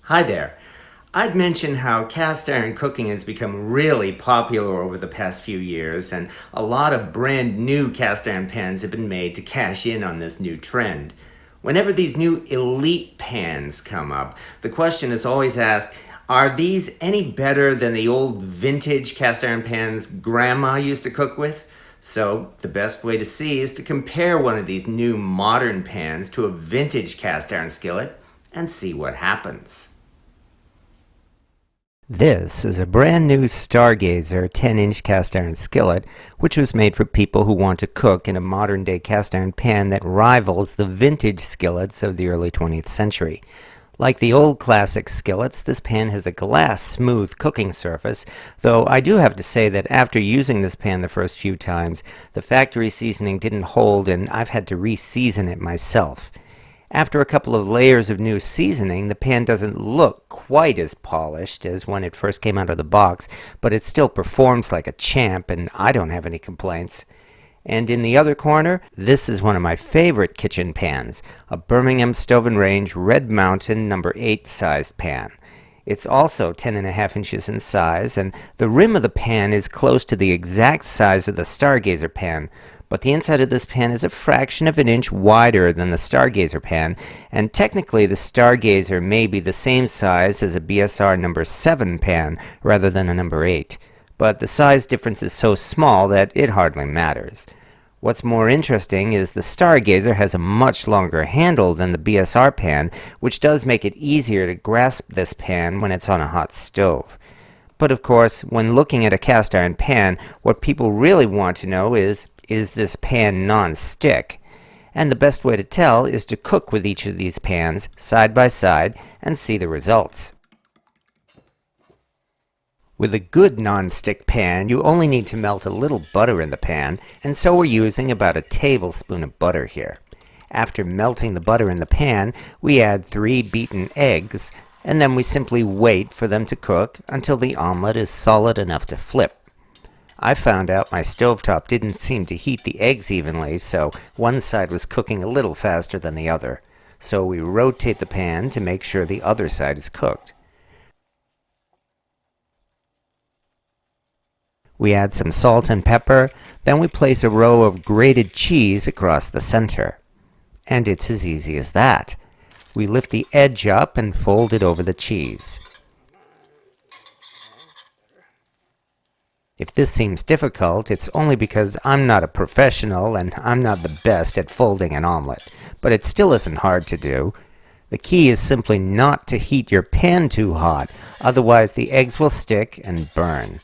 Hi there. I'd mentioned how cast iron cooking has become really popular over the past few years, and a lot of brand new cast iron pans have been made to cash in on this new trend. Whenever these new elite pans come up, the question is always asked, are these any better than the old vintage cast iron pans grandma used to cook with? So, the best way to see is to compare one of these new modern pans to a vintage cast iron skillet and see what happens. This is a brand new Stargazer 10-inch cast iron skillet, which was made for people who want to cook in a modern day cast iron pan that rivals the vintage skillets of the early 20th century. Like the old classic skillets, this pan has a glass smooth cooking surface, though I do have to say that after using this pan the first few times, the factory seasoning didn't hold and I've had to re-season it myself. After a couple of layers of new seasoning, the pan doesn't look quite as polished as when it first came out of the box, but it still performs like a champ, and I don't have any complaints. And in the other corner, this is one of my favorite kitchen pans, a Birmingham Stove Range Red Mountain No. 8 sized pan. It's also 10.5 inches in size, and the rim of the pan is close to the exact size of the Stargazer pan, but the inside of this pan is a fraction of an inch wider than the Stargazer pan, and technically the Stargazer may be the same size as a BS&R number 7 pan rather than a number 8, but the size difference is so small that it hardly matters. What's more interesting is the Stargazer has a much longer handle than the BS&R pan, which does make it easier to grasp this pan when it's on a hot stove. But of course, when looking at a cast iron pan, what people really want to know is this pan non-stick? And the best way to tell is to cook with each of these pans side by side and see the results. With a good non-stick pan, you only need to melt a little butter in the pan, and so we're using about a tablespoon of butter here. After melting the butter in the pan, we add 3 beaten eggs, and then we simply wait for them to cook until the omelet is solid enough to flip. I found out my stovetop didn't seem to heat the eggs evenly, so one side was cooking a little faster than the other. So we rotate the pan to make sure the other side is cooked. We add some salt and pepper, then we place a row of grated cheese across the center. And it's as easy as that. We lift the edge up and fold it over the cheese. If this seems difficult, it's only because I'm not a professional and I'm not the best at folding an omelet, but it still isn't hard to do. The key is simply not to heat your pan too hot, otherwise the eggs will stick and burn.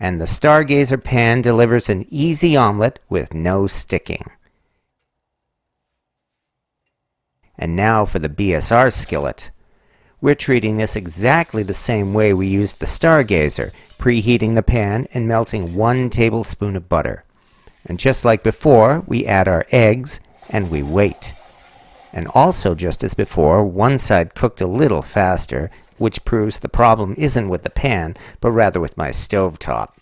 And the Stargazer pan delivers an easy omelet with no sticking. And now for the BS&R skillet. We're treating this exactly the same way we used the Stargazer, preheating the pan and melting 1 tablespoon of butter. And just like before, we add our eggs and we wait. And also just as before, one side cooked a little faster, which proves the problem isn't with the pan, but rather with my stovetop.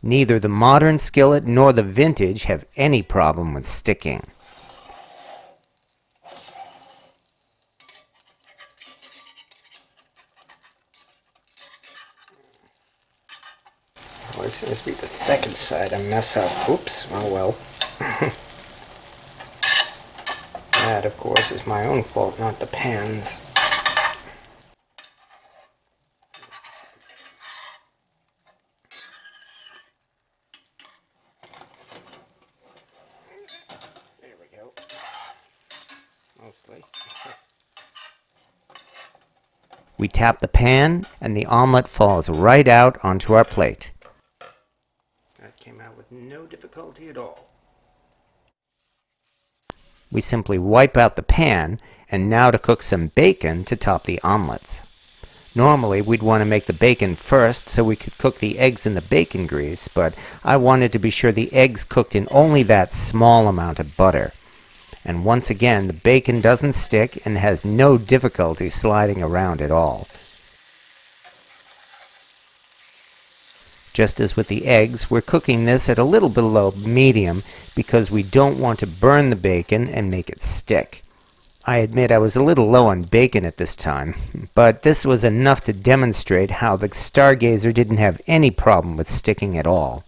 Neither the modern skillet nor the vintage have any problem with sticking. Well, as soon as we the second side, I mess up. Oops, oh well. That, of course, is my own fault, not the pan's. There we go. Mostly. We tap the pan, and the omelet falls right out onto our plate. That came out with no difficulty at all. We simply wipe out the pan, and now to cook some bacon to top the omelets. Normally, we'd want to make the bacon first so we could cook the eggs in the bacon grease, but I wanted to be sure the eggs cooked in only that small amount of butter. And once again, the bacon doesn't stick and has no difficulty sliding around at all. Just as with the eggs, we're cooking this at a little below medium because we don't want to burn the bacon and make it stick. I admit I was a little low on bacon at this time, but this was enough to demonstrate how the Stargazer didn't have any problem with sticking at all.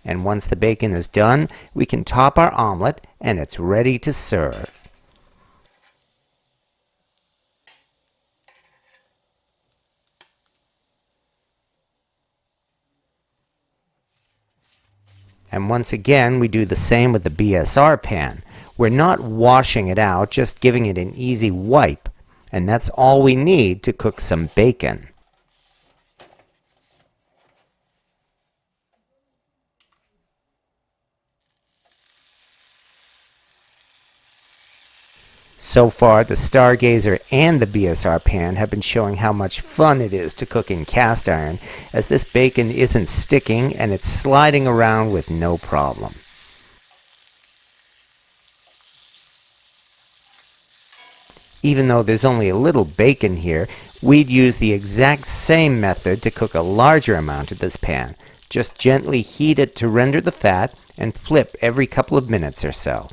And once the bacon is done, we can top our omelet and it's ready to serve. And once again, we do the same with the BS&R pan. We're not washing it out, just giving it an easy wipe. And that's all we need to cook some bacon. So far, the Stargazer and the BS&R pan have been showing how much fun it is to cook in cast iron, as this bacon isn't sticking and it's sliding around with no problem. Even though there's only a little bacon here, we'd use the exact same method to cook a larger amount of this pan. Just gently heat it to render the fat and flip every couple of minutes or so.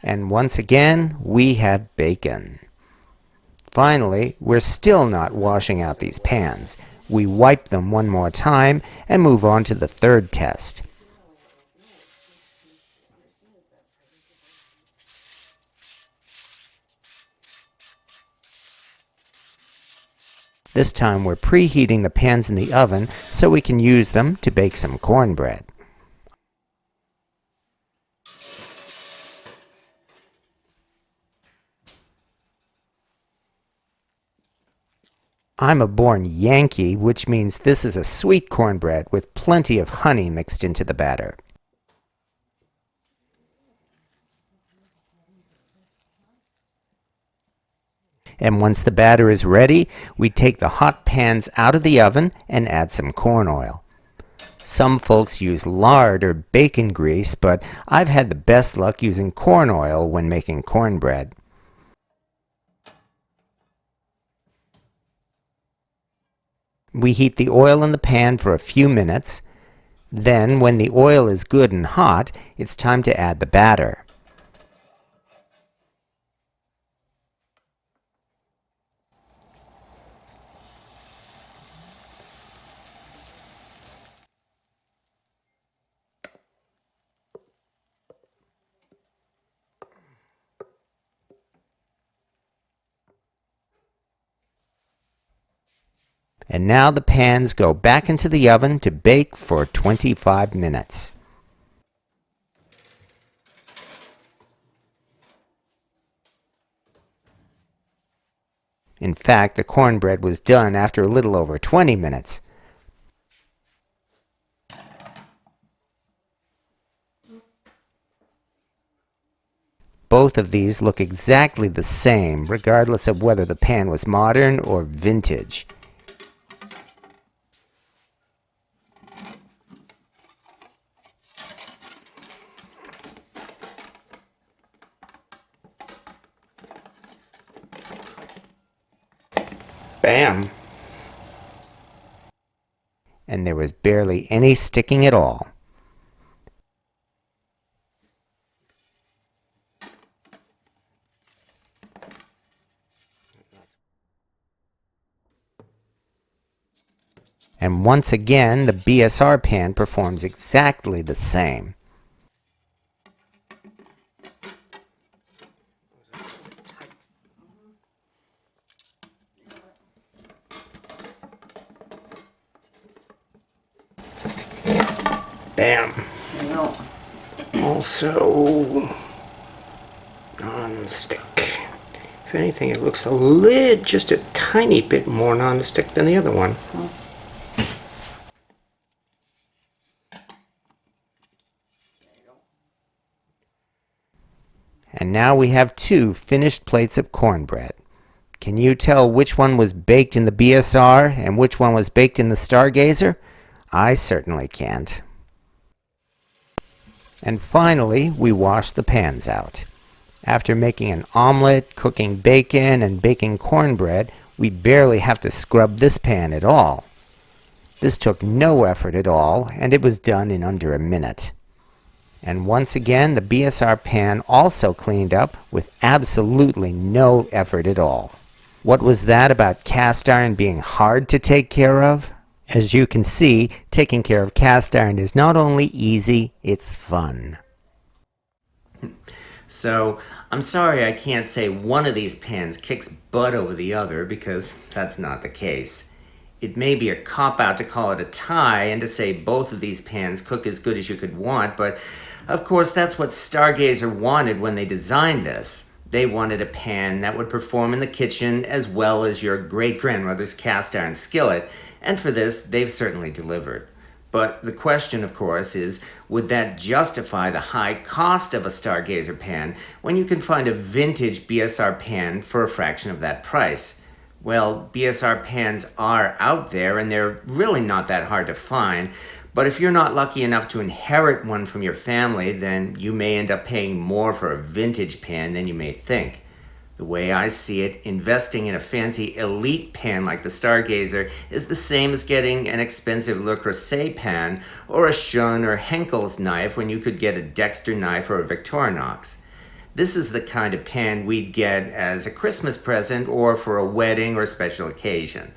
And once again, we have bacon. Finally, we're still not washing out these pans. We wipe them one more time and move on to the third test. This time we're preheating the pans in the oven so we can use them to bake some cornbread. I'm a born Yankee, which means this is a sweet cornbread with plenty of honey mixed into the batter. And once the batter is ready, we take the hot pans out of the oven and add some corn oil. Some folks use lard or bacon grease, but I've had the best luck using corn oil when making cornbread. We heat the oil in the pan for a few minutes. Then, when the oil is good and hot, it's time to add the batter. And now the pans go back into the oven to bake for 25 minutes. In fact, the cornbread was done after a little over 20 minutes. Both of these look exactly the same, regardless of whether the pan was modern or vintage. Bam! And there was barely any sticking at all. And once again, the BS&R pan performs exactly the same. Bam. No. Also, non-stick. If anything, it looks just a tiny bit more non-stick than the other one. And now we have 2 finished plates of cornbread. Can you tell which one was baked in the BS&R and which one was baked in the Stargazer? I certainly can't. And finally, we wash the pans out. After making an omelet, cooking bacon, and baking cornbread, we barely have to scrub this pan at all. This took no effort at all, and it was done in under a minute. And once again, the BS&R pan also cleaned up with absolutely no effort at all. What was that about cast iron being hard to take care of? As you can see, taking care of cast iron is not only easy, it's fun. So, I'm sorry I can't say one of these pans kicks butt over the other, because that's not the case. It may be a cop-out to call it a tie and to say both of these pans cook as good as you could want, but of course that's what Stargazer wanted when they designed this. They wanted a pan that would perform in the kitchen as well as your great-grandmother's cast iron skillet, and for this they've certainly delivered. But the question, of course, is, would that justify the high cost of a Stargazer pan when you can find a vintage BS&R pan for a fraction of that price? Well, BS&R pans are out there, and they're really not that hard to find. But if you're not lucky enough to inherit one from your family, then you may end up paying more for a vintage pan than you may think. The way I see it, investing in a fancy elite pan like the Stargazer is the same as getting an expensive Le Creuset pan or a Schoen or Henkel's knife when you could get a Dexter knife or a Victorinox. This is the kind of pan we'd get as a Christmas present or for a wedding or special occasion.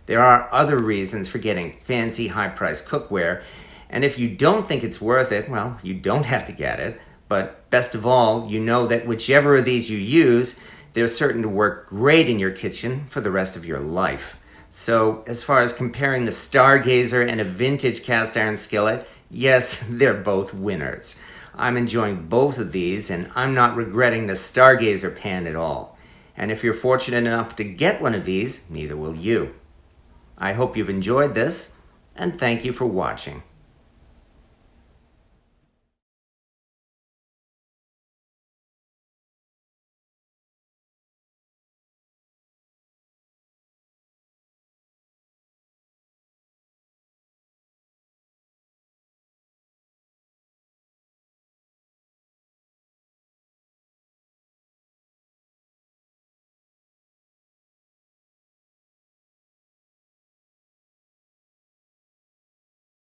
There are other reasons for getting fancy high-priced cookware, and if you don't think it's worth it, well, you don't have to get it. But best of all, you know that whichever of these you use, they're certain to work great in your kitchen for the rest of your life. So, as far as comparing the Stargazer and a vintage cast iron skillet, yes, they're both winners. I'm enjoying both of these, and I'm not regretting the Stargazer pan at all. And if you're fortunate enough to get one of these, neither will you. I hope you've enjoyed this, and thank you for watching.